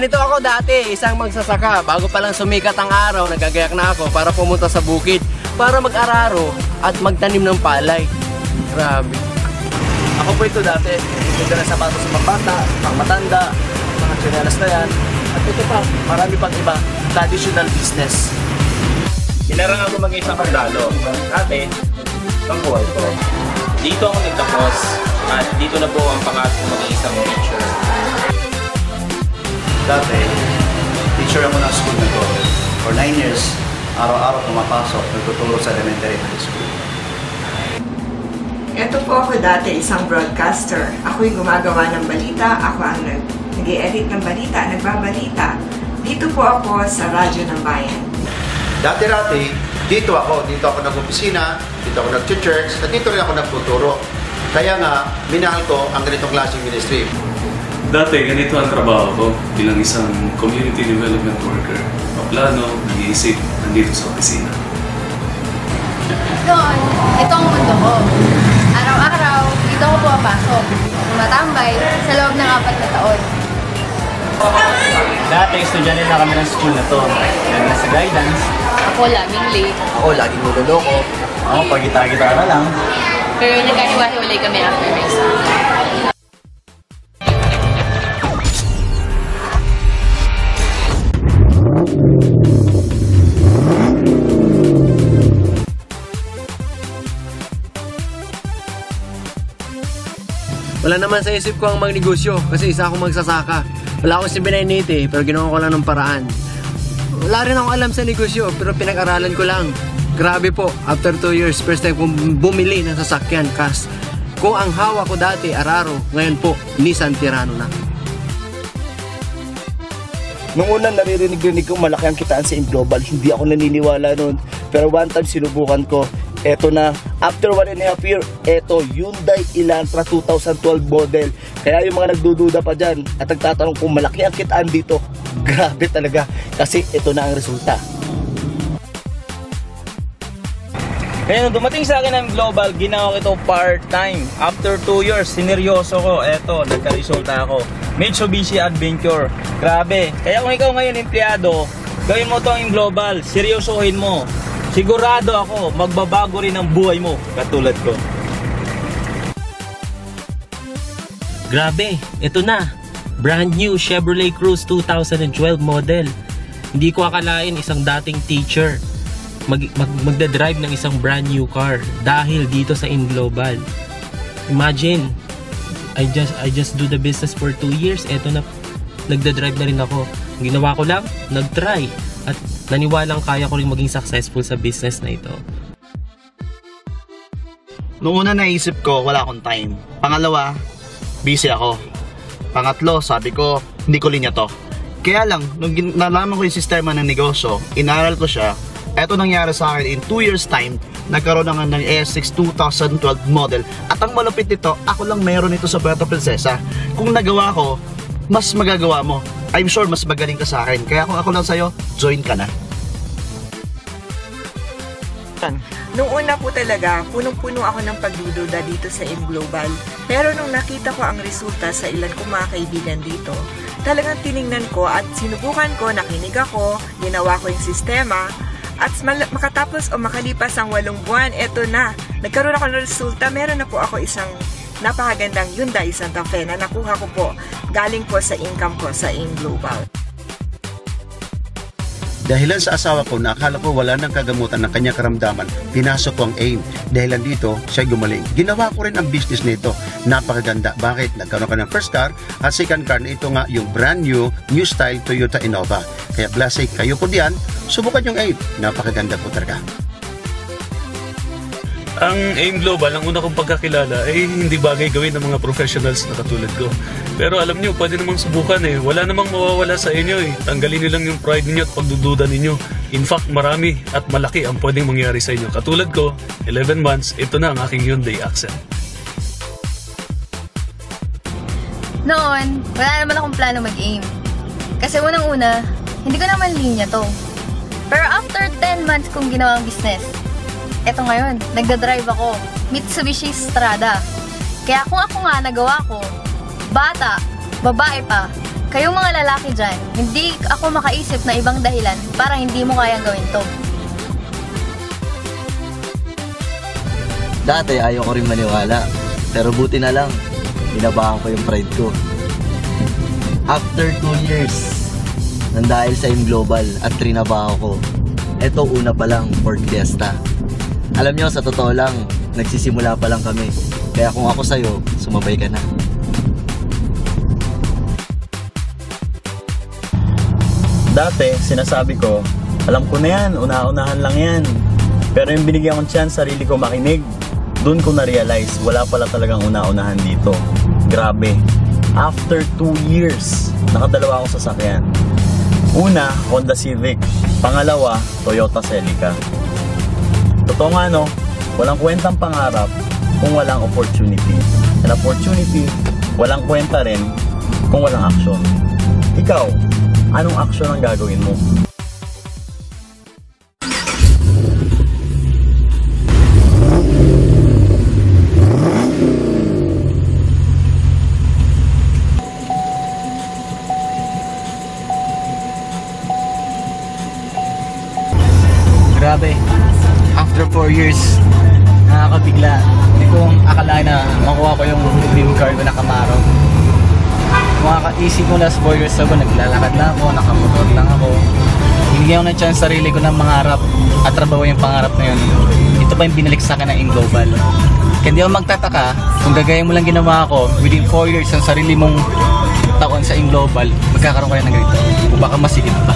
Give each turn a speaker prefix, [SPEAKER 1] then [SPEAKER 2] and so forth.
[SPEAKER 1] Ganito ako dati, isang magsasaka. Bago pa lang sumikat ang araw, nagagayak na ako para pumunta sa bukid para mag-araro at magtanim ng palay. Grabe.
[SPEAKER 2] Ako po ito dati. Ito na sapatos sa pambata, pang matanda, mga tsinelas na yan. At ito pa, marami pang iba, traditional business.
[SPEAKER 3] Sinarang ako maging isang kardalo. Dati, pangbuhay ko. Dito ako nagtapos at dito na po ang pangarap ko maging isang teacher.
[SPEAKER 4] Dati, teacher ako ng school na to. For 9 years, araw-araw pumapasok, nagtuturo sa elementary high school.
[SPEAKER 5] Ito po ako dati, isang broadcaster. Ako'y gumagawa ng balita, ako ang nag-i-edit ng balita, nagbabalita. Dito po ako sa Radyo ng Bayan.
[SPEAKER 4] Dati-dati, dito ako nag-opisina, dito ako nag-church, at dito rin ako nagtuturo. Kaya nga, minahal ko ang ganitong klaseng ministry.
[SPEAKER 6] Dati, ganito ang trabaho ko bilang isang community development worker. Paplano, nag-iisip, nandito sa opisina.
[SPEAKER 7] Noon, ito ang mundo ko. Araw-araw, dito ako pumapasok. Tumatambay sa loob ng 4 na taon.
[SPEAKER 2] Dati, estudyante na kami ng school na to. Yan na sa guidance.
[SPEAKER 7] Ako laging late.
[SPEAKER 2] Ako, laging niloloko. Ako, pag-gitara-gitara na lang.
[SPEAKER 7] Pero nagkahiwa-hiwalay kami after my exam.
[SPEAKER 1] Wala naman sa isip ko ang magnegosyo kasi isa akong magsasaka. Wala akong sibinainite pero ginawa ko lang ng paraan. Wala rin akong alam sa negosyo pero pinag-aralan ko lang. Grabe po, after 2 years, first time kong bumili ng sasakyan. Kas kung ang hawak ko dati, Araro, ngayon po, Nissan Tirano na.
[SPEAKER 2] Nung una naririnig ko malaki ang kitaan sa Global, hindi ako naniniwala noon. Pero one time sinubukan ko, eto na, after 1.5 years, eto, Hyundai Elantra 2012 model. Kaya yung mga nagdududa pa dyan at nagtatanong kung malaki ang kitaan dito, grabe talaga, kasi ito na ang resulta.
[SPEAKER 8] Kaya nung dumating sa akin ang Global, ginawa ko ito part-time. After 2 years, sineryoso ko, eto, nagka-resulta ako. Mitsubishi Adventure, grabe. Kaya kung ikaw ngayon empleyado, gawin mo ito ang Global, seryosohin mo. Sigurado ako, magbabago rin ang buhay mo, katulad ko.
[SPEAKER 9] Grabe, ito na. Brand new Chevrolet Cruze 2012 model. Hindi ko akalain isang dating teacher magdadrive ng isang brand new car dahil dito sa InGlobal. Imagine, I just do the business for 2 years. Eto na, nagdadrive na rin ako. Ang ginawa ko lang, nag-try. At naniwalang kaya ko rin maging successful sa business na ito.
[SPEAKER 2] Noong una naisip ko, wala akong time. Pangalawa, busy ako. Pangatlo, sabi ko, hindi ko linya to. Kaya lang, nung nalaman ko yung sistema ng negosyo, inaral ko siya, eto nangyari sa akin in 2 years time, nagkaroon na ng ES6 2012 model. At ang malupit nito, ako lang meron ito sa Puerto Princesa. Kung nagawa ko, mas magagawa mo. I'm sure mas magaling ka sa akin. Kaya kung ako lang sa'yo, join ka na.
[SPEAKER 5] Nung una po talaga, punong-puno ako ng pagdududa dito sa InGlobal. Pero nung nakita ko ang resulta sa ilan kong mga kaibigan dito, talagang tiningnan ko at sinubukan ko, nakinig ako, ginawa ko yung sistema, at makatapos o makalipas ang 8 buwan, eto na. Nagkaroon ako ng resulta, meron na po ako isang napakagandang Hyundai Santa Fe na nakuha ko po galing po sa income ko sa InGlobal.
[SPEAKER 4] Dahilan sa asawa ko na akala ko wala nang kagamutan ng kanyang karamdaman, pinasok ko ang AIM. Dahilan dito, siya gumaling. Ginawa ko rin ang business nito. Napakaganda. Bakit? Nagkaroon ka ng first car at second car na ito nga yung brand new style Toyota Innova. Kaya blessing kayo po diyan, subukan yung AIM. Napakaganda po talaga.
[SPEAKER 6] Ang AIM Global, ang una kong pagkakilala ay hindi bagay gawin ng mga professionals na katulad ko. Pero alam niyo, pwede namang subukan eh. Wala namang mawawala sa inyo eh. Tanggalin niyo lang yung pride niyo at pagdududa ninyo. In fact, marami at malaki ang pwedeng mangyari sa inyo. Katulad ko, 11 months, ito na ang aking Hyundai Accent.
[SPEAKER 7] Noon, wala naman akong plano mag-aim. Kasi unang-una, hindi ko naman linya to. Pero after 10 months kong ginawang business, eto ngayon, nagdadrive ako, Mitsubishi Strada. Kaya kung ako nga nagawa ko, bata, babae pa, Kayong mga lalaki dyan, hindi ako makaisip na ibang dahilan para hindi mo kayang gawin to.
[SPEAKER 10] Dati ayaw ko rin maniwala, pero buti na lang, binabahan ko yung pride ko. After 2 years, nang dahil sa M Global at trinabaho ko, eto una pa lang, Ford Fiesta. Alam nyo, sa totoo lang, nagsisimula pa lang kami. Kaya kung ako sa'yo, sumabay ka na.
[SPEAKER 8] Dati, sinasabi ko, alam ko na yan, una-unahan lang yan. Pero yung binigyan kong chance, sarili ko makinig, doon ko na-realize, wala pala talagang una-unahan dito. Grabe. After 2 years, nakadalawa akong sasakyan. Una, Honda Civic. Pangalawa, Toyota Celica. Totoo nga no, walang kwentang pangarap kung walang opportunity. And opportunity, walang kwenta rin kung walang action. Ikaw, anong action ang gagawin mo?
[SPEAKER 2] Grabe, after 4 years, nakakabigla. Hindi ko akalain na makuha ko yung dream car ko na Camaro. Makakaisip ko last 4 years ago, naglalakad na ako, nakamotor lang ako. Binigyan ko ng chance sarili ko na mangarap at trabaho yung pangarap na yun. Ito pa yung binalik sa akin ng M Global. Kaya hindi ako magtataka kung gagaya mo lang ginawa ko, within 4 years ang sarili mong taon sa M Global, magkakaroon kayo ng ganito. O baka masigit pa.